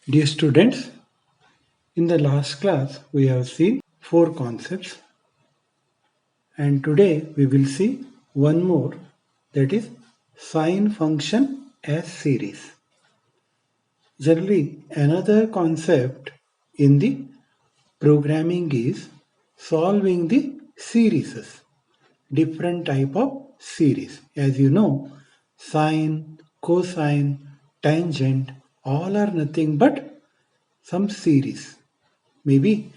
Dear students, in the last class we have seen four concepts and today we will see one more, that is sine function as series. Generally, another concept in the programming is solving the series, different type of series. As you know, sine, cosine, tangent, all are nothing but some series, maybe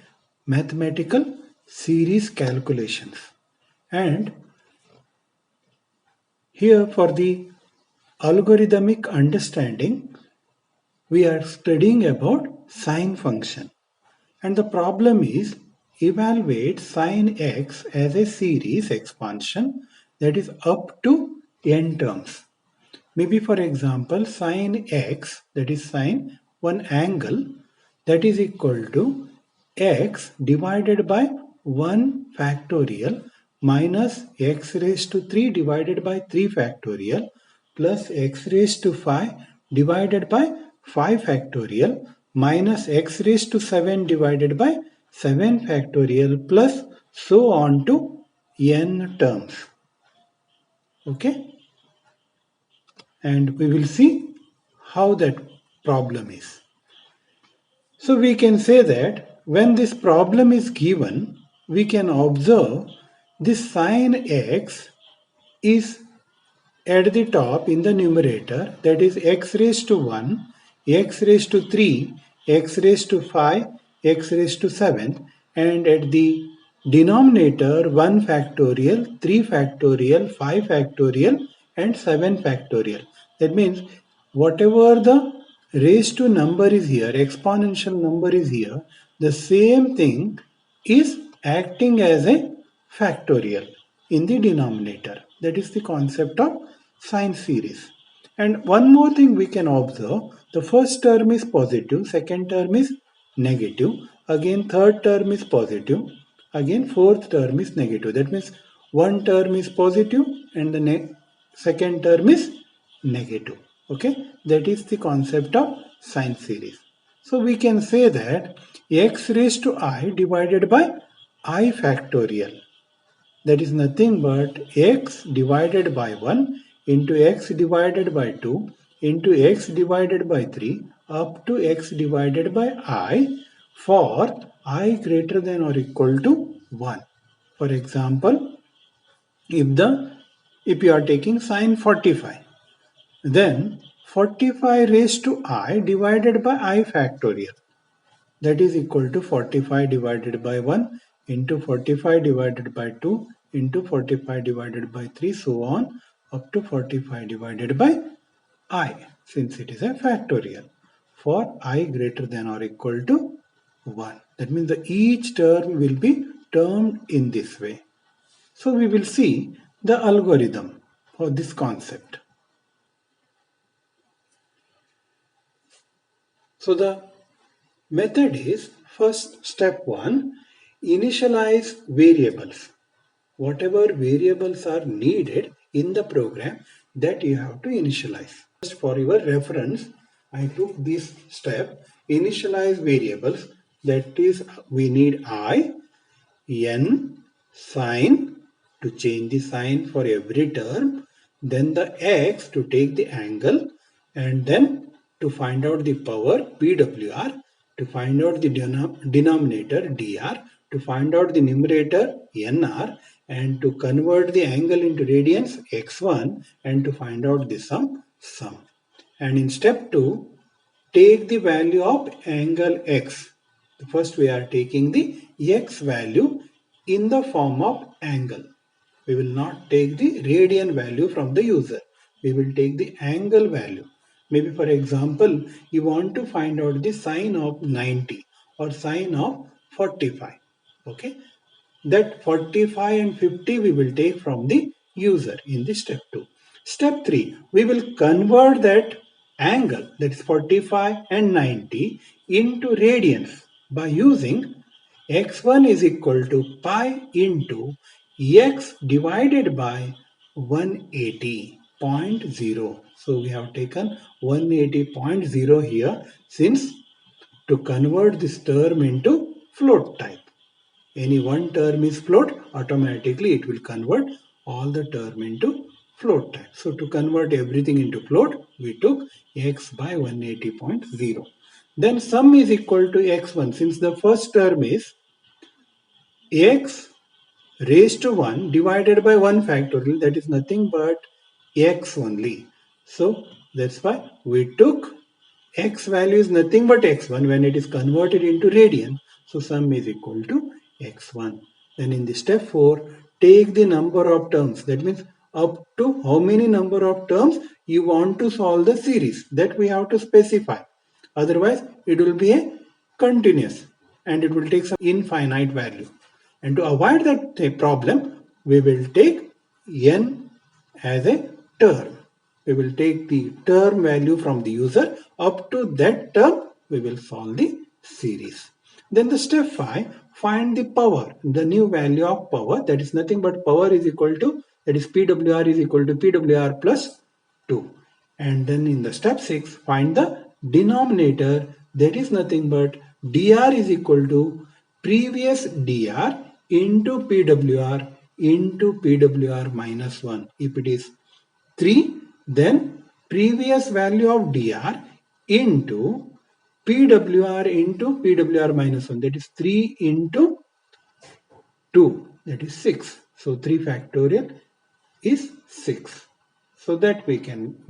mathematical series calculations. And here for the algorithmic understanding, we are studying about sine function. And the problem is evaluate sine x as a series expansion that is up to n terms. Maybe for example, sine x, that is sine one angle, that is equal to x divided by 1 factorial minus x raised to 3 divided by 3 factorial plus x raised to 5 divided by 5 factorial minus x raised to 7 divided by 7 factorial plus so on to n terms. Okay? And we will see how that problem is. So we can say that when this problem is given, we can observe this sine x is at the top in the numerator, that is x raised to 1, x raised to 3, x raised to 5, x raised to 7, and at the denominator 1 factorial, 3 factorial, 5 factorial, and 7 factorial. That means whatever the raised to number is here, exponential number is here, the same thing is acting as a factorial in the denominator. That is the concept of sine series. And one more thing we can observe, the first term is positive, second term is negative, again third term is positive, again fourth term is negative. That means one term is positive and the second term is negative. Okay, that is the concept of sine series. So we can say that x raised to I divided by I factorial, that is nothing but x divided by 1 into x divided by 2 into x divided by 3 up to x divided by I for I greater than or equal to 1. For example, if you are taking sine 45, then 45 raised to I divided by I factorial, that is equal to 45 divided by 1 into 45 divided by 2 into 45 divided by 3, so on up to 45 divided by I, since it is a factorial for I greater than or equal to 1. That means each term will be termed in this way. So we will see the algorithm for this concept. So the method is, first step 1, initialize variables. Whatever variables are needed in the program, that you have to initialize. Just for your reference, I took this step, initialize variables, that is we need I, n, sine to change the sign for every term, then the x to take the angle, and then to find out the power PWR, to find out the denominator dr, to find out the numerator nr, and to convert the angle into radians x1, and to find out the sum. And in step 2, take the value of angle x. First we are taking the x value in the form of angle. We will not take the radian value from the user. We will take the angle value. Maybe for example, you want to find out the sine of 90 or sine of 45. Okay, that 45 and 50 we will take from the user in the step 2. Step 3, we will convert that angle, that is 45 and 90, into radians by using x1 is equal to pi into x divided by 180.0. So we have taken 180.0 here, since to convert this term into float type. Any one term is float, automatically it will convert all the term into float type. So to convert everything into float, we took x by 180.0. Then sum is equal to x1. Since the first term is x raised to 1 divided by 1 factorial, that is nothing but x only. So that's why we took x value is nothing but x1 when it is converted into radian. So sum is equal to x1. Then in the step 4, take the number of terms. That means up to how many number of terms you want to solve the series. That we have to specify. Otherwise, it will be a continuous and it will take some infinite value. And to avoid that problem, we will take n as a term. We will take the term value from the user. Up to that term, we will solve the series. Then the step 5, find the power, the new value of power. That is nothing but power is equal to, that is PWR is equal to PWR plus 2. And then in the step 6, find the denominator. That is nothing but dr is equal to previous dr into PWR minus 1. If it is 3, then previous value of dr into PWR minus 1. That is 3 into 2. That is 6. So 3 factorial is 6. So that we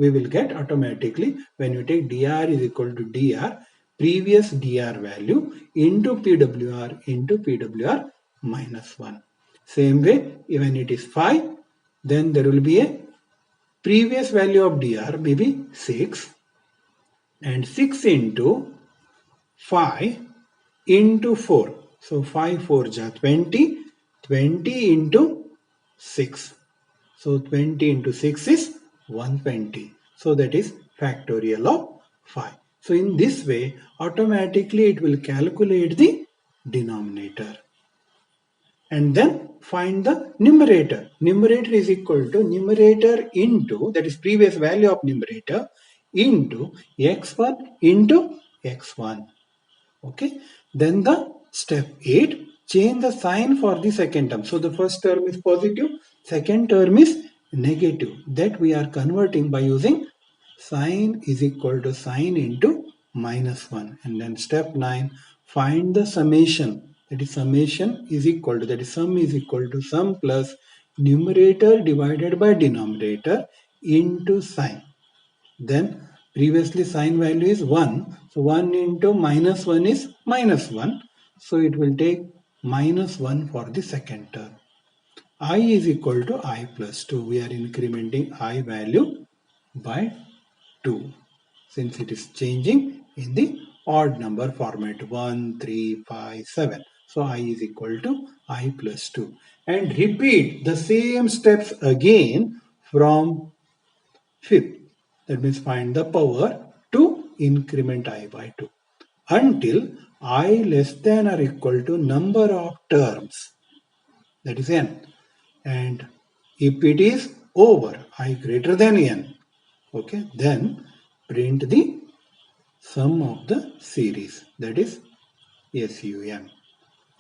will get automatically when you take dr is equal to dr previous dr value into PWR minus 1. Same way, when it is 5, then there will be a previous value of dr maybe 6 and 6 into 5 into 4. So 5 4 ja 20, 20 into 6. So 20 into 6 is 120. So that is factorial of 5. So in this way, automatically it will calculate the denominator. And then find the numerator. Numerator is equal to numerator into, that is previous value of numerator, into x1 into x1. Okay. Then the step 8, change the sign for the second term. So the first term is positive, second term is negative. That we are converting by using sign is equal to sign into minus 1. And then step 9, find the summation. That is summation is equal to, that is sum is equal to sum plus numerator divided by denominator into sign. Then previously sign value is 1. So 1 into minus 1 is minus 1. So it will take minus 1 for the second term. I is equal to I plus 2. We are incrementing I value by 2. Since it is changing in the odd number format 1, 3, 5, 7. So I is equal to I plus 2. And repeat the same steps again from fifth. That means find the power to increment I by 2 until I less than or equal to number of terms, that is n. And if it is over I greater than n, okay, then print the sum of the series, that is SUM.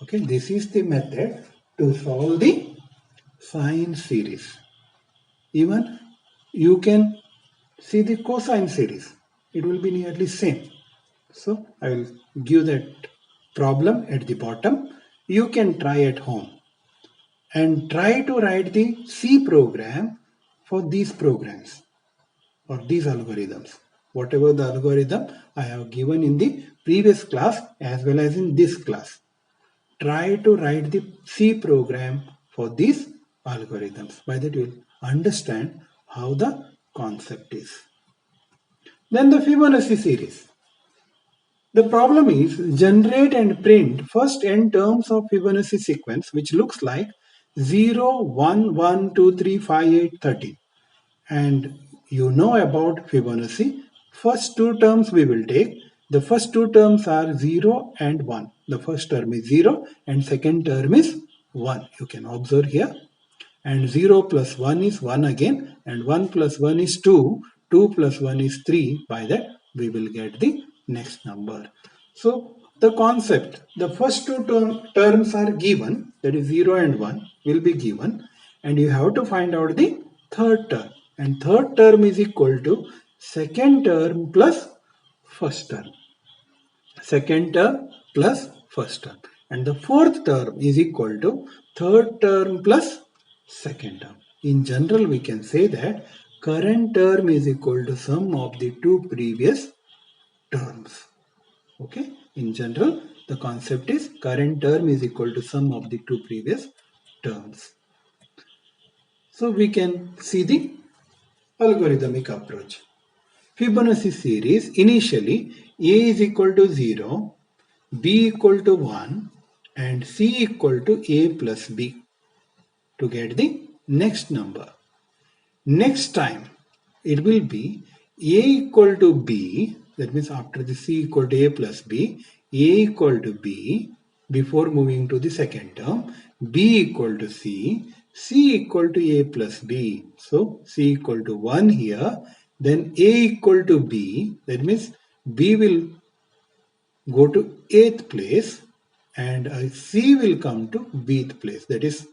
Okay, this is the method to solve the sine series. Even you can see the cosine series. It will be nearly same. So I will give that problem at the bottom. You can try at home and try to write the C program for these programs or these algorithms. Whatever the algorithm I have given in the previous class as well as in this class. Try to write the C program for these algorithms. By that you will understand how the concept is. Then the Fibonacci series. The problem is generate and print first n terms of Fibonacci sequence which looks like 0, 1, 1, 2, 3, 5, 8, 13. And you know about Fibonacci. First two terms we will take. The first two terms are 0 and 1. The first term is 0 and second term is 1. You can observe here. And 0 plus 1 is 1 again and 1 plus 1 is 2. 2 plus 1 is 3. By that we will get the next number. So the concept, the first two terms are given, that is 0 and 1 will be given, and you have to find out the third term. And third term is equal to second term plus first term. Second term plus first term. And the fourth term is equal to third term plus second term. In general, we can say that current term is equal to sum of the two previous terms. Okay, in general, the concept is current term is equal to sum of the two previous terms. So we can see the algorithmic approach. Fibonacci series, initially A is equal to 0, B equal to 1 and C equal to A plus B to get the next number. Next time it will be A equal to B, that means after the C equal to A plus B, A equal to B before moving to the second term, B equal to C, C equal to A plus B. So C equal to 1 here, then A equal to B, that means B will go to 8th place and C will come to Bth place, that is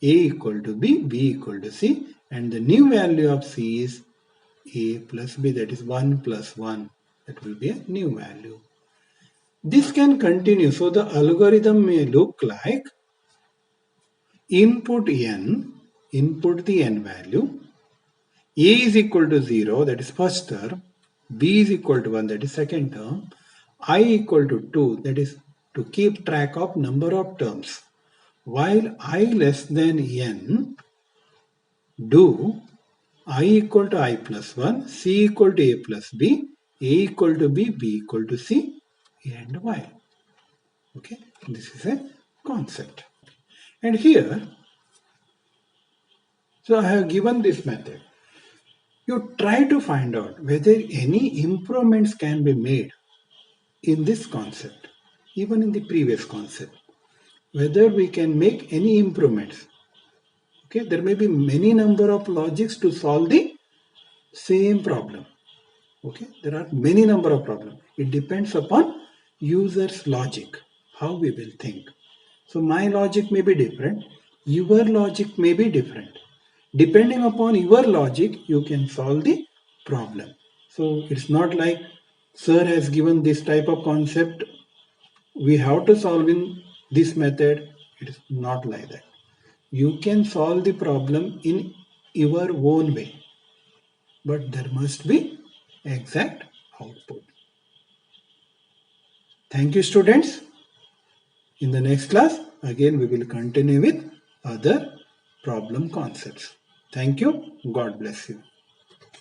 A equal to B, B equal to C, and the new value of C is A plus B, that is 1 plus 1, that will be a new value. This can continue, so the algorithm may look like input n, input the n value, A is equal to 0, that is first term, B is equal to 1, that is second term, I equal to 2, that is to keep track of number of terms. While I less than n, do I equal to I plus 1, C equal to A plus B, A equal to B, B equal to C, and while. Okay, this is a concept. And here, so I have given this method. You try to find out whether any improvements can be made in this concept, even in the previous concept, whether we can make any improvements. Okay, there may be many number of logics to solve the same problem. Okay, there are many number of problems. It depends upon user's logic, how we will think. So my logic may be different, your logic may be different. Depending upon your logic, you can solve the problem. So it's not like sir has given this type of concept, we have to solve in this method. It is not like that. You can solve the problem in your own way, but there must be exact output. Thank you, students. In the next class, again we will continue with other problem concepts. Thank you. God bless you.